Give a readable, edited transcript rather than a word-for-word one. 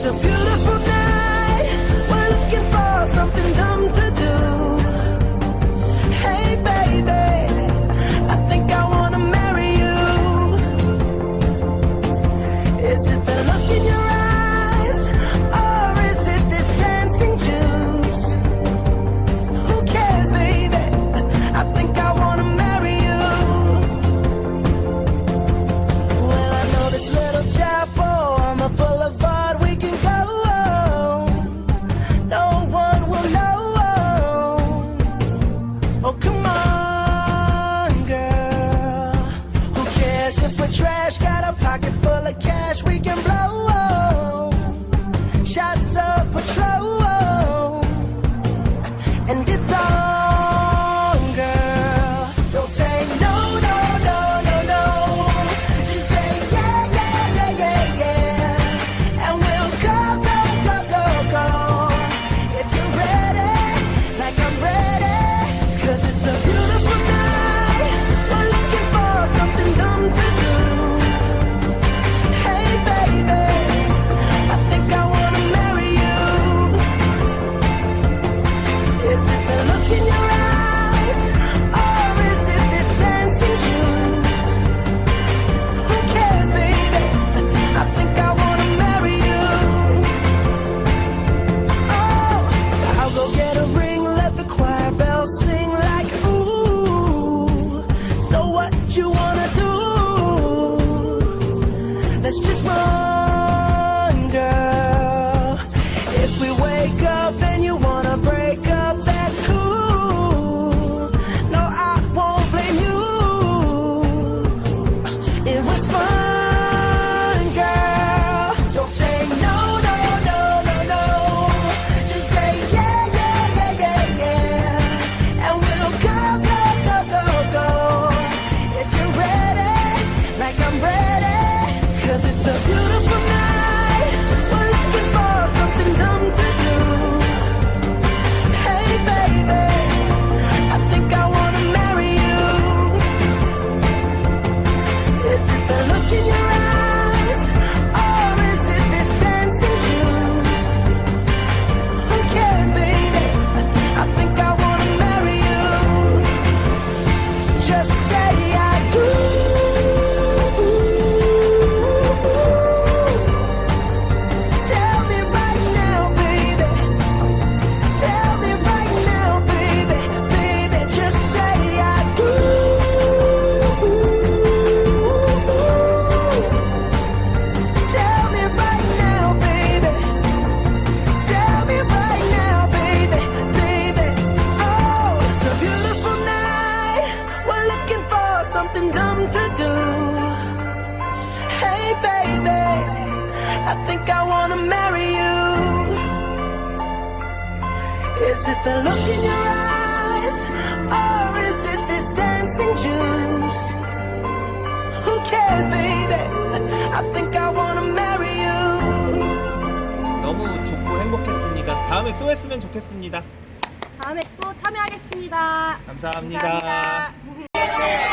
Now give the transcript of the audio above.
It's a beautiful night. We're looking for something dumb to do. Hey baby, I think I wanna marry you. Is it the look in your eyes, or is it this dancing juice? Who cares, baby? I think I wanna marry you. Well, I know this little chapel on the boulevard we can go. No one will know. Oh, come on, girl. Who cares if we're trash? Got a pocket full of cash we can blow. Shots of patrol. And it's on, girl. Don't say no, no, no, no, no. Just say yeah, yeah, yeah, yeah, yeah. And we'll go, go, go, go, go. If you're ready, like I'm ready. 'Cause it's a beautiful night. We're looking for something dumb to do. Hey baby, I think I wanna marry you. Is it the look in your eyes, or is it this dancing juice? Who cares, baby? I think I wanna marry you. Oh, I'll go get a ring, let the choir bells sing like ooh. So what you wanna do? Let's just run, girl. If we wake up and you wanna break up, that's cool. No, I won't blame you. It was fun, girl. Don't say no, no, no, no, no. Just say yeah, yeah, yeah, yeah, yeah. And we'll go, go, go, go, go. If you're ready, like I'm ready. 'Cause it's a beautiful night. We're looking for something dumb to do. Hey baby, I think I wanna marry you. Is it the look in your eyes, or is it this dancing juice? Who cares, baby? I think I wanna marry you. Just say I do. Tell me right now, baby. Tell me right now, baby. Baby, just say I do. Tell me right now, baby. Tell me right now, baby. Baby, oh, it's a beautiful night. We're looking for something dumb to do. Hey baby, I think I wanna marry you. Is it the look in your eyes, or is it this dancing juice? Who cares, baby? I think I wanna marry you. 너무 좋고 행복했습니다. 다음에 또 했으면 좋겠습니다. 다음에 또 참여하겠습니다. 감사합니다. 감사합니다.